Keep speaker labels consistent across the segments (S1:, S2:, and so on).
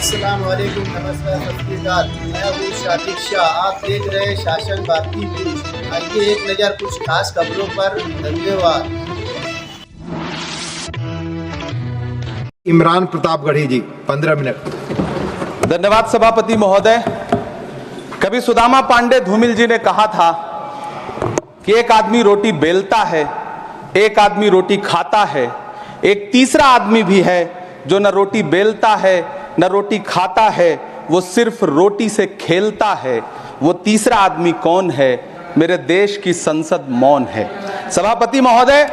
S1: अस्सलाम वालेकुम, नमस्कार, सत श्री अकाल। मैं हूँ शातिक शाह। आप देख रहे हैं शासन भारती न्यूज। आइए एक नज़र कुछ खास खबरों पर। धन्यवाद।
S2: इमरान प्रतापगढ़ी जी, 15 मिनट।
S3: धन्यवाद सभापति महोदय। कभी सुदामा पांडे धूमिल जी ने कहा था कि एक आदमी रोटी बेलता है, एक आदमी रोटी खाता है, एक तीसरा आदमी भी है जो न रोटी बेलता है न रोटी खाता है, वो सिर्फ रोटी से खेलता है। वो तीसरा आदमी कौन है? मेरे देश की संसद मौन है। सभापति महोदय,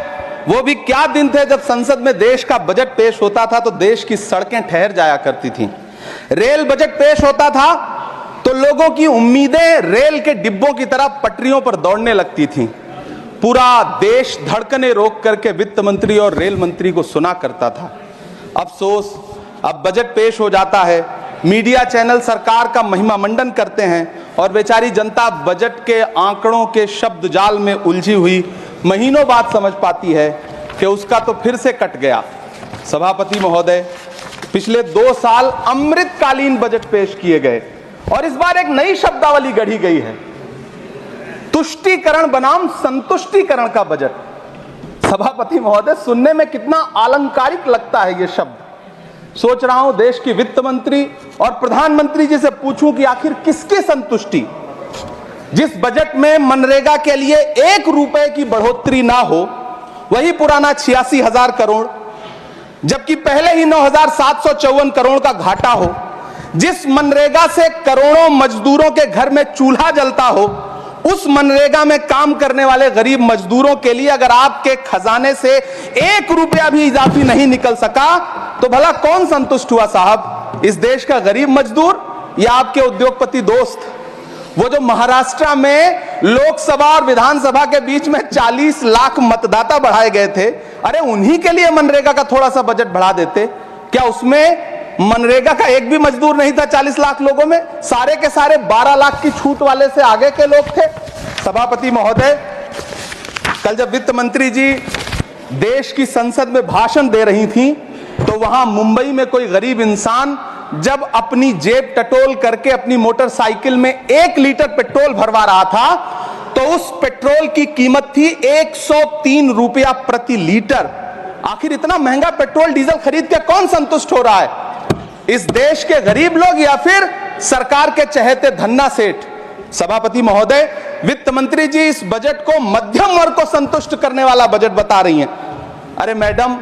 S3: वो भी क्या दिन थे जब संसद में देश का बजट पेश होता था तो देश की सड़कें ठहर जाया करती थीं। रेल बजट पेश होता था तो लोगों की उम्मीदें रेल के डिब्बों की तरह पटरियों पर दौड़ने लगती थीं। पूरा देश धड़कने रोक करके वित्त मंत्री और रेल मंत्री को सुना करता था। अफसोस, अब बजट पेश हो जाता है, मीडिया चैनल सरकार का महिमा मंडन करते हैं और बेचारी जनता बजट के आंकड़ों के शब्द जाल में उलझी हुई महीनों बाद समझ पाती है कि उसका तो फिर से कट गया। सभापति महोदय, पिछले 2 साल अमृतकालीन बजट पेश किए गए और इस बार एक नई शब्दावली गढ़ी गई है, तुष्टीकरण बनाम संतुष्टीकरण का बजट। सभापति महोदय, सुनने में कितना अलंकारिक लगता है ये शब्द। सोच रहा हूं देश की वित्त मंत्री और प्रधानमंत्री जी से पूछूं कि आखिर किसकी संतुष्टि? जिस बजट में मनरेगा के लिए 1 रुपए की बढ़ोतरी ना हो, वही पुराना 86,000 करोड़, जबकि पहले ही 9,754 करोड़ का घाटा हो, जिस मनरेगा से करोड़ों मजदूरों के घर में चूल्हा जलता हो, उस मनरेगा में काम करने वाले गरीब मजदूरों के लिए अगर आपके खजाने से 1 रुपया भी इजाफी नहीं निकल सका तो भला कौन संतुष्ट हुआ साहब? इस देश का गरीब मजदूर या आपके उद्योगपति दोस्त? वो जो महाराष्ट्र में लोकसभा और विधानसभा के बीच में 40 लाख मतदाता बढ़ाए गए थे, अरे उन्हीं के लिए मनरेगा का थोड़ा सा बजट बढ़ा देते। क्या उसमें मनरेगा का एक भी मजदूर नहीं था? 40 लाख लोगों में सारे के सारे 12 लाख की छूट वाले से आगे के लोग थे। सभापति महोदय, कल जब वित्त मंत्री जी देश की संसद में भाषण दे रही थी तो वहां मुंबई में कोई गरीब इंसान जब अपनी जेब टटोल करके अपनी मोटरसाइकिल में 1 लीटर पेट्रोल भरवा रहा था तो उस पेट्रोल की कीमत थी 103 रुपया प्रति लीटर। आखिर इतना महंगा पेट्रोल डीजल खरीद के कौन संतुष्ट हो रहा है? इस देश के गरीब लोग या फिर सरकार के चहेते धन्ना सेठ? सभापति महोदय, वित्त मंत्री जी इस बजट को मध्यम वर्ग को संतुष्ट करने वाला बजट बता रही हैं। अरे मैडम,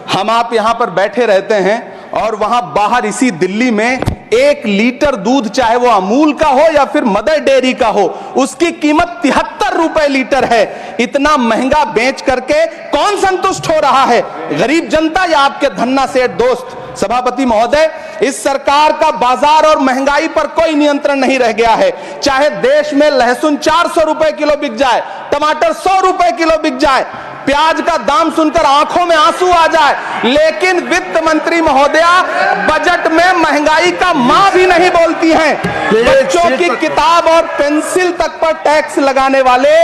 S3: हम आप यहां पर बैठे रहते हैं और वहां बाहर इसी दिल्ली में 1 लीटर दूध, चाहे वो अमूल का हो या फिर मदर डेयरी का हो, उसकी कीमत 73 रुपए लीटर है। इतना महंगा बेच करके कौन संतुष्ट हो रहा है? गरीब जनता या आपके धन्ना सेठ दोस्त? सभापति महोदय, इस सरकार का बाजार और महंगाई पर कोई नियंत्रण नहीं रह गया है। चाहे देश में लहसुन 400 रुपए किलो बिक जाए, टमाटर 100 रुपए किलो बिक जाए, प्याज का दाम सुनकर आंखों में आंसू आ जाए, लेकिन वित्त मंत्री महोदया बजट में महंगाई का मां भी नहीं बोलती हैं। बच्चों की किताब और पेंसिल तक पर टैक्स लगाने वाले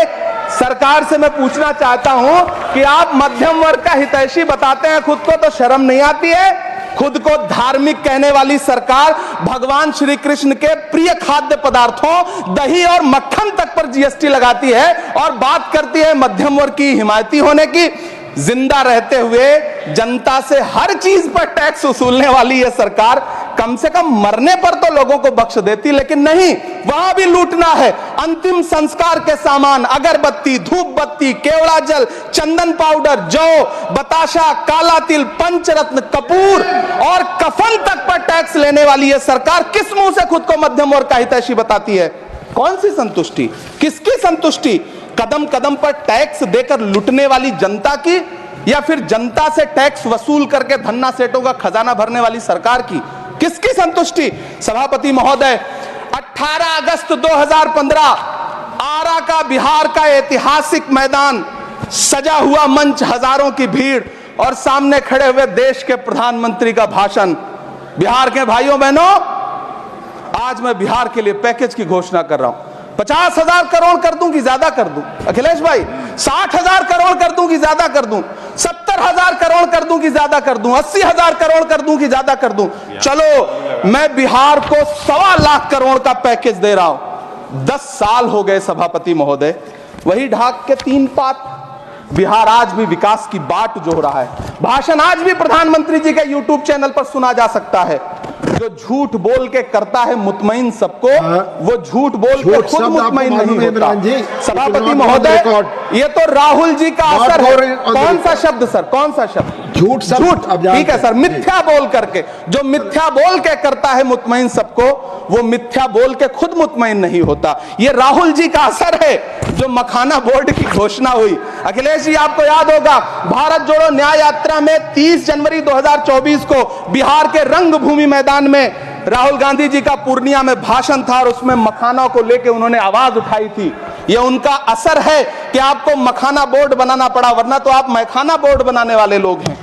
S3: सरकार से मैं पूछना चाहता हूं कि आप मध्यम वर्ग का हितैषी बताते हैं, खुद को तो शर्म नहीं आती है? खुद को धार्मिक कहने वाली सरकार भगवान श्री कृष्ण के प्रिय खाद्य पदार्थों दही और मक्खन तक पर जीएसटी लगाती है और बात करती है मध्यम वर्ग की हिमायती होने की। जिंदा रहते हुए जनता से हर चीज पर टैक्स वसूलने वाली यह सरकार कम से कम मरने पर तो लोगों को बख्श देती, लेकिन नहीं, वहां भी लूटना है। अंतिम संस्कार के सामान, अगरबत्ती, धूप बत्ती, केवड़ा जल, चंदन पाउडर, जौ, बताशा, काला तिल, पंचरत्न, कपूर और कफन तक पर टैक्स लेने वाली यह सरकार किस मुंह से खुद को मध्यम वर्ग का हितैषी बताती है? कौन सी संतुष्टि? किसकी संतुष्टि? कदम कदम पर टैक्स देकर लुटने वाली जनता की या फिर जनता से टैक्स वसूल करके धन्ना सेठों का खजाना भरने वाली सरकार की? किसकी संतुष्टि? सभापति महोदय, 18 अगस्त 2015 आरा का बिहार का ऐतिहासिक मैदान, सजा हुआ मंच, हजारों की भीड़ और सामने खड़े हुए देश के प्रधानमंत्री का भाषण। बिहार के भाइयों बहनों, आज मैं बिहार के लिए पैकेज की घोषणा कर रहा हूं। 50,000 करोड़ कर दूं कि ज्यादा कर दूं? अखिलेश भाई, 60,000 करोड़ कर दूं कि ज्यादा कर दूं? 70,000 करोड़ कर दूं कि ज्यादा कर दूं? 80,000 करोड़ कर दूं कि ज्यादा कर दूं? चलो मैं बिहार को 1.25 लाख करोड़ का पैकेज दे रहा हूं। 10 साल हो गए सभापति महोदय, वही ढाक के 3 पात। बिहार आज भी विकास की बाट जो रहा है, भाषण आज भी प्रधानमंत्री जी के यूट्यूब चैनल पर सुना जा सकता है। जो झूठ बोल के करता है मुतमईन सबको, वो झूठ बोल के खुद मुतमईन नहीं होता। सभापति महोदय, ये तो राहुल जी का असर है। कौन सा शब्द सर, कौन सा शब्द? झूठ। ठीक है सर, मिथ्या बोल करके, जो मिथ्या बोल के करता है मुतमईन सबको, वो मिथ्या बोल के खुद मुतमईन नहीं होता। ये राहुल जी का असर है। जो मखाना बोर्ड की घोषणा हुई, अखिलेश जी आपको याद होगा, भारत जोड़ो न्याय यात्रा में 30 जनवरी 2024 को बिहार के रंगभूमि मैदान में राहुल गांधी जी का पूर्णिया में भाषण था और उसमें मखाना को लेकर उन्होंने आवाज उठाई थी। ये उनका असर है कि आपको मखाना बोर्ड बनाना पड़ा, वरना तो आप मैखाना बोर्ड बनाने वाले लोग हैं।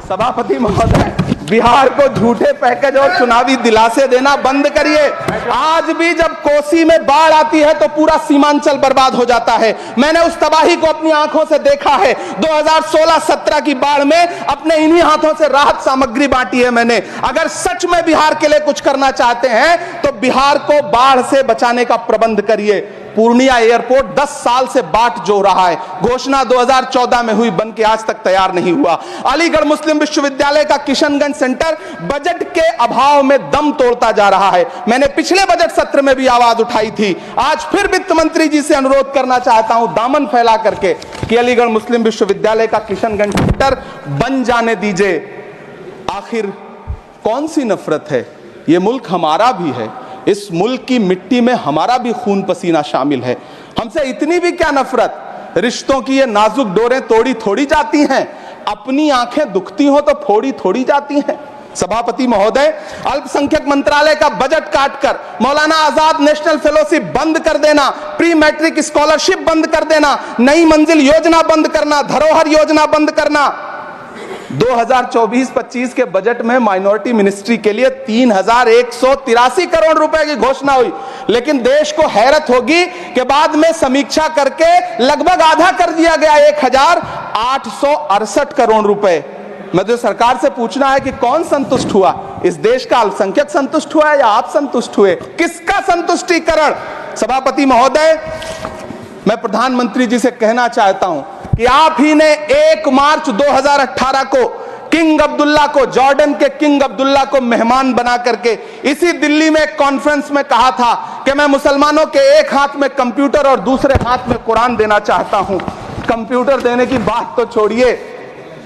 S3: सभापति महोदय, बिहार को झूठे पैकेज और चुनावी दिलासे देना बंद करिए। आज भी जब कोसी में बाढ़ आती है तो पूरा सीमांचल बर्बाद हो जाता है। मैंने उस तबाही को अपनी आंखों से देखा है। 2016-17 की बाढ़ में अपने इन्हीं हाथों से राहत सामग्री बांटी है मैंने। अगर सच में बिहार के लिए कुछ करना चाहते हैं तो बिहार को बाढ़ से बचाने का प्रबंध करिए। पूर्णिया एयरपोर्ट 10 साल से बाट जो रहा है, घोषणा 2014 में हुई, बन के आज तक तैयार नहीं हुआ। अलीगढ़ मुस्लिम विश्वविद्यालय का किशनगंज सेंटर बजट के अभाव में दम तोड़ता जा रहा है। मैंने पिछले बजट सत्र में भी आवाज उठाई थी। आज फिर वित्त मंत्री जी से अनुरोध करना चाहता हूं, दामन फैला करके, कि अलीगढ़ मुस्लिम विश्वविद्यालय का किशनगंज सेंटर बन जाने दीजिए। आखिर कौन सी नफरत है? यह मुल्क हमारा भी है, इस मुल्क की मिट्टी में हमारा भी खून पसीना शामिल है। हमसे इतनी भी क्या नफरत? रिश्तों की ये नाजुक डोरें तोड़ी थोड़ी जाती हैं, अपनी आंखें दुखती हो तो फोड़ी थोड़ी जाती हैं। सभापति महोदय, अल्पसंख्यक मंत्रालय का बजट काटकर मौलाना आजाद नेशनल फेलोशिप बंद कर देना, प्री मैट्रिक स्कॉलरशिप बंद कर देना, नई मंजिल योजना बंद करना, धरोहर योजना बंद करना। 2024-25 के बजट में माइनॉरिटी मिनिस्ट्री के लिए 3183 करोड़ रुपए की घोषणा हुई, लेकिन देश को हैरत होगी कि बाद में समीक्षा करके लगभग आधा कर दिया गया, 1868 करोड़ रुपए। मुझे सरकार से पूछना है कि कौन संतुष्ट हुआ? इस देश का अल्पसंख्यक संतुष्ट हुआ या आप संतुष्ट हुए? किसका संतुष्टिकरण? सभापति महोदय, मैं प्रधानमंत्री जी से कहना चाहता हूं कि आप ही ने 1 मार्च 2018 को किंग अब्दुल्ला को, जॉर्डन के किंग अब्दुल्ला को मेहमान बना करके इसी दिल्ली में एक कॉन्फ्रेंस में कहा था कि मैं मुसलमानों के एक हाथ में कंप्यूटर और दूसरे हाथ में कुरान देना चाहता हूं। कंप्यूटर देने की बात तो छोड़िए,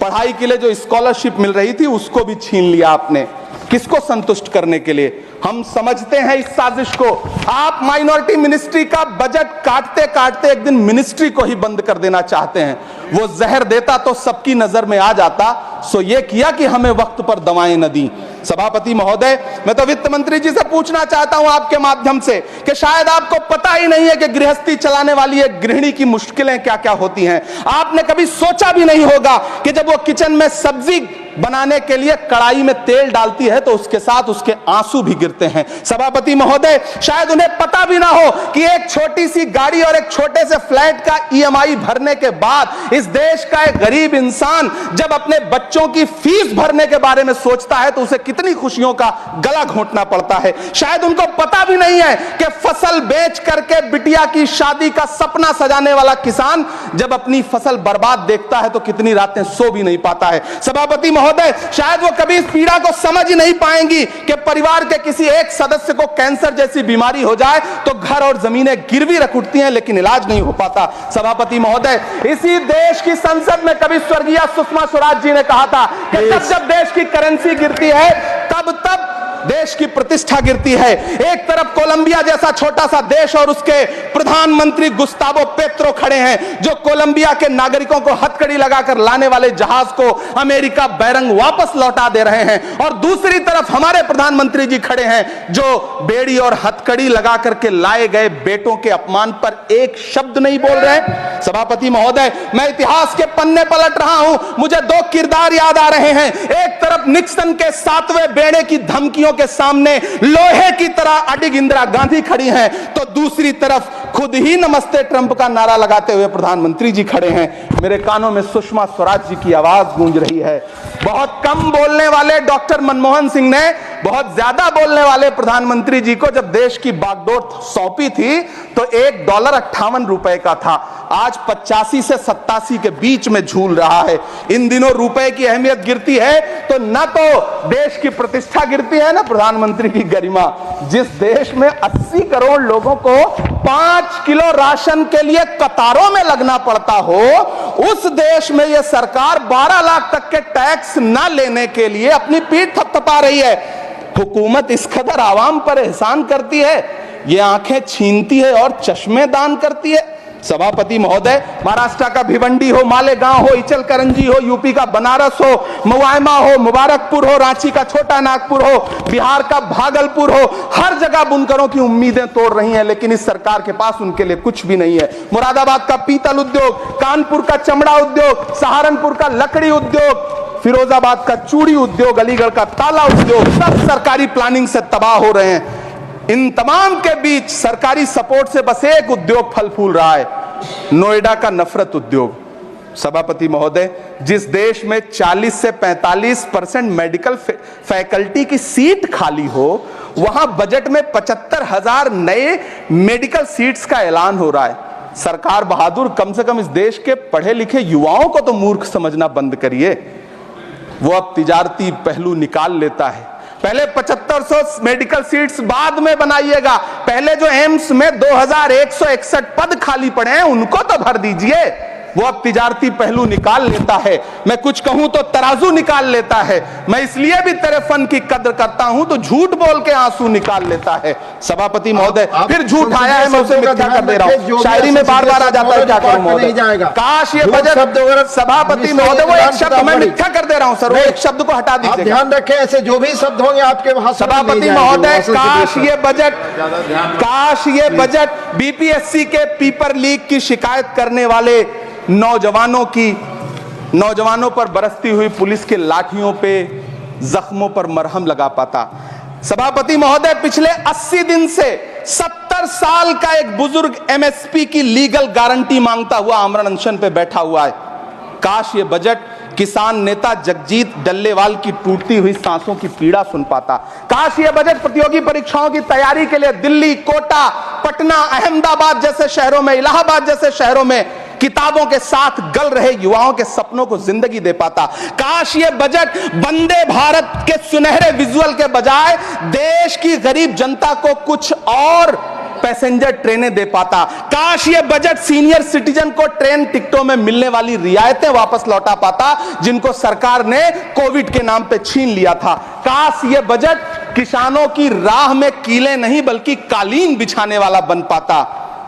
S3: पढ़ाई के लिए जो स्कॉलरशिप मिल रही थी उसको भी छीन लिया आपने। किसको संतुष्ट करने के लिए? हम समझते हैं इस साजिश को। आप माइनॉरिटी मिनिस्ट्री का बजट काटते काटते एक दिन मिनिस्ट्री को ही बंद कर देना चाहते हैं। वो जहर देता तो सबकी नजर में आ जाता, सो ये किया कि हमें वक्त पर दवाएं न दी। सभापति महोदय, मैं तो वित्त मंत्री जी से पूछना चाहता हूं आपके माध्यम से कि शायद आपको पता ही नहीं है कि गृहस्थी चलाने वाली एक गृहिणी की मुश्किलें क्या क्या होती हैं। आपने कभी सोचा भी नहीं होगा कि जब वो किचन में सब्जी बनाने के लिए कढ़ाई में तेल डालती है तो उसके साथ उसके आंसू भी गिरते हैं। सभापति महोदय, शायद उन्हें पता भी ना हो कि एक छोटी सी गाड़ी और एक छोटे से फ्लैट का EMI भरने के बाद इस देश का एक गरीब इंसान जब अपने बच्चों की फीस भरने के बारे में सोचता है तो उसे कितनी खुशियों का गला घोंटना पड़ता है। शायद उनको पता भी नहीं है कि फसल बेच करके बिटिया की शादी का सपना सजाने वाला किसान जब अपनी फसल बर्बाद देखता है तो कितनी रातें सो भी नहीं पाता है। सभापति महोदय, शायद वो कभी इस पीड़ा को समझ ही नहीं पाएंगी कि परिवार के किसी एक सदस्य को कैंसर जैसी बीमारी हो जाए तो घर और जमीनें गिरवी रख उठती हैं लेकिन इलाज नहीं हो पाता। सभापति महोदय, इसी देश की संसद में कभी स्वर्गीय सुषमा स्वराज जी ने कहा था कि जब देश की करेंसी गिरती है तब देश की प्रतिष्ठा गिरती है। एक तरफ कोलंबिया जैसा छोटा सा देश और उसके प्रधानमंत्री गुस्तावो पेत्रो खड़े हैं जो कोलंबिया के नागरिकों को हथकड़ी लगाकर लाने वाले जहाज को अमेरिका बैरंग वापस लौटा दे रहे हैं, और दूसरी तरफ हमारे प्रधानमंत्री जी खड़े हैं जो बेड़ी और हथकड़ी लगा करके लाए गए बेटों के अपमान पर एक शब्द नहीं बोल रहे। सभापति महोदय, मैं इतिहास के पन्ने पलट रहा हूं, मुझे 2 किरदार याद आ रहे हैं। एक तरफ निक्सन के 7वें बेड़े की धमकियों के सामने लोहे की तरह अडिग इंदिरा गांधी खड़ी हैं, तो दूसरी तरफ खुद ही नमस्ते ट्रंप का नारा लगाते हुए प्रधानमंत्री जी खड़े हैं। मेरे कानों में सुषमा स्वराज जी की आवाज गूंज रही है। बहुत कम बोलने वाले डॉक्टर मनमोहन सिंह ने बहुत ज्यादा बोलने वाले प्रधानमंत्री जी को जब देश की बागडोर सौंपी थी तो $1.58 का था, आज 85 से 87 के बीच में झूल रहा है। इन दिनों रुपए की अहमियत गिरती है तो न तो देश की प्रतिष्ठा गिरती है ना प्रधानमंत्री की गरिमा। जिस देश में 80 करोड़ लोगों को 5 किलो राशन के लिए कतारों में लगना पड़ता हो, उस देश में यह सरकार 12 लाख तक के टैक्स न लेने के लिए अपनी पीठ थपथपा रही है। हुकूमत इस कदर आवाम पर एहसान करती है, ये आंखें छीनती है और चश्मे दान करती है। सभापति महोदय, महाराष्ट्र का भिवंडी हो, मालेगांव हो, इचल करंजी हो, यूपी का बनारस हो, मुआयमा हो, मुबारकपुर हो, रांची का छोटा नागपुर हो, बिहार का भागलपुर हो, हर जगह बुनकरों की उम्मीदें तोड़ रही हैं, लेकिन इस सरकार के पास उनके लिए कुछ भी नहीं है। मुरादाबाद का पीतल उद्योग, कानपुर का चमड़ा उद्योग, सहारनपुर का लकड़ी उद्योग, फिरोजाबाद का चूड़ी उद्योग, अलीगढ़ का ताला उद्योग, सब सरकारी प्लानिंग से तबाह हो रहे हैं। इन तमाम के बीच सरकारी सपोर्ट से बस एक उद्योग फल फूल रहा है, नोएडा का नफरत उद्योग। सभापति महोदय, जिस देश में 40 से 45% मेडिकल फैकल्टी की सीट खाली हो, वहां बजट में 75,000 नए मेडिकल सीट्स का ऐलान हो रहा है। सरकार बहादुर, कम से कम इस देश के पढ़े लिखे युवाओं को तो मूर्ख समझना बंद करिए। वो अब तिजारती पहलू निकाल लेता है। पहले 7500 मेडिकल सीट्स बाद में बनाइएगा, पहले जो एम्स में 2161 पद खाली पड़े हैं उनको तो भर दीजिए। वो अब तिजारती पहलू निकाल लेता है। मैं कुछ कहूं तो तराजू निकाल लेता है। मैं इसलिए भी तेरे फन की कद्र करता हूं तो झूठ बोल के आंसू निकाल लेता है। सभापति महोदय, फिर झूठ आया है, मैं उसे मिथ्या कर दे रहा हूं। शायरी में बार बार आ जाता है, क्या करूं महोदय। काश ये बजट, सभापति महोदय, वो एक शब्द मैं मिथ्या कर दे रहा हूं सर, वो एक शब्द को हटा दीजिए।
S1: ध्यान रखें, ऐसे जो भी शब्द होंगे आपके भाषण।
S3: सभापति महोदय, काश ये बजट बीपीएससी के पेपर लीक की शिकायत करने वाले नौजवानों पर बरसती हुई पुलिस के लाठियों पे, जख्मों पर मरहम लगा पाता। सभापति महोदय, पिछले 80 दिन से 70 साल का एक बुजुर्ग एमएसपी की लीगल गारंटी मांगता हुआ आमरण अनशन पे बैठा हुआ है। काश ये बजट किसान नेता जगजीत डल्लेवाल की टूटती हुई सांसों की पीड़ा सुन पाता। काश ये बजट प्रतियोगी परीक्षाओं की तैयारी के लिए दिल्ली, कोटा, पटना, अहमदाबाद जैसे शहरों में, इलाहाबाद जैसे शहरों में किताबों के साथ गल रहे युवाओं के सपनों को जिंदगी दे पाता। काश ये बजट वंदे भारत के सुनहरे विजुअल के बजाय देश की गरीब जनता को कुछ और पैसेंजर ट्रेनें दे पाता। काश ये बजट सीनियर सिटीजन को ट्रेन टिकटों में मिलने वाली रियायतें वापस लौटा पाता, जिनको सरकार ने कोविड के नाम पे छीन लिया था। काश ये बजट किसानों की राह में कीले नहीं बल्कि कालीन बिछाने वाला बन पाता।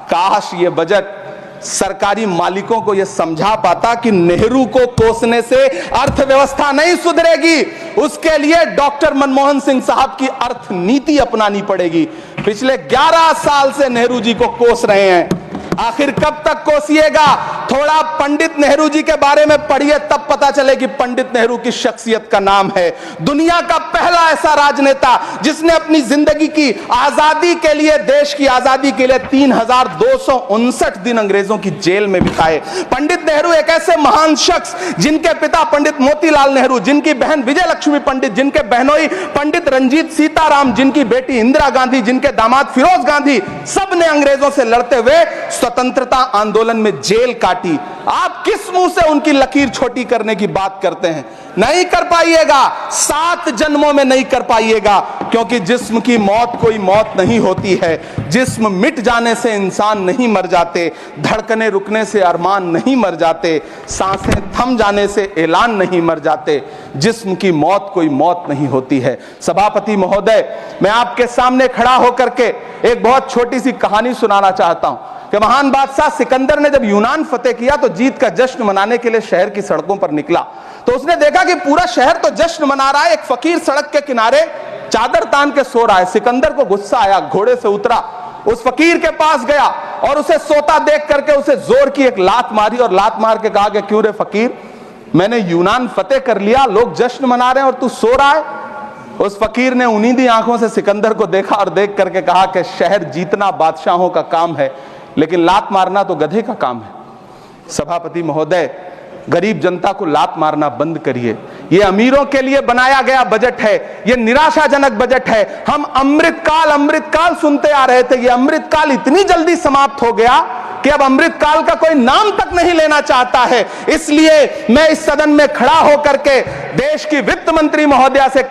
S3: काश ये बजट सरकारी मालिकों को यह समझा पाता कि नेहरू को कोसने से अर्थव्यवस्था नहीं सुधरेगी, उसके लिए डॉक्टर मनमोहन सिंह साहब की अर्थ नीति अपनानी पड़ेगी। पिछले 11 साल से नेहरू जी को कोस रहे हैं, आखिर कब तक कोसिएगा? थोड़ा पंडित नेहरू जी के बारे में पढ़िए, तब पता चले कि पंडित नेहरू की शख्सियत का नाम है। दुनिया का पहला ऐसा राजनेता जिसने अपनी जिंदगी की आजादी के लिए, देश की आजादी के लिए 3259 दिन अंग्रेजों की जेल में बिताए। पंडित नेहरू एक ऐसे महान शख्स जिनके पिता पंडित मोतीलाल नेहरू, जिनकी बहन विजय लक्ष्मी पंडित, जिनके बहनोई पंडित रंजीत सीताराम, जिनकी बेटी इंदिरा गांधी, जिनके दामाद फिरोज गांधी, सब ने अंग्रेजों से लड़ते हुए स्वतंत्रता आंदोलन में जेल काटी। आप किस मुंह से उनकी लकीर छोटी करने की बात करते हैं? नहीं कर पाइएगा, 7 जन्मों में नहीं कर पाइएगा, क्योंकि जिस्म की मौत कोई मौत नहीं होती है। जिस्म मिट जाने से इंसान नहीं मर जाते, धड़कने रुकने से अरमान नहीं मर जाते, सांसें थम जाने से ऐलान नहीं मर जाते। जिस्म की मौत कोई मौत नहीं होती है। सभापति महोदय, मैं आपके सामने खड़ा होकर के एक बहुत छोटी सी कहानी सुनाना चाहता हूं कि महान बादशाह सिकंदर ने जब यूनान फतेह किया तो जीत का जश्न मनाने के लिए शहर की सड़कों पर निकला, तो उसने देखा कि पूरा शहर तो जश्न मना रहा है, एक फकीर सड़क के किनारे चादर तान के सो रहा है। सिकंदर को गुस्सा आया, घोड़े से उतरा, उस फकीर के पास गया और उसे सोता देख करके उसे जोर की एक लात मारी और लात मार के कहा कि क्यों रे फकीर, मैंने यूनान फतेह कर लिया, लोग जश्न मना रहे हैं और तू सो रहा है। उस फकीर ने उन्नीदी आंखों से सिकंदर को देखा और देख करके कहा कि शहर जीतना बादशाहों का काम है, लेकिन लात मारना तो गधे का काम है। सभापति महोदय, गरीब जनता को लात मारना बंद करिए। ये अमीरों के लिए बनाया गया बजट है, ये निराशाजनक बजट है। हम अमृतकाल सुनते आ रहे थे, ये अमृतकाल इतनी जल्दी समाप्त हो गया कि अब अमृतकाल का कोई नाम तक नहीं लेना चाहता है। इसलिए मैं इस सदन में खड़ा होकर के देश की वित्त मंत्री महोदया से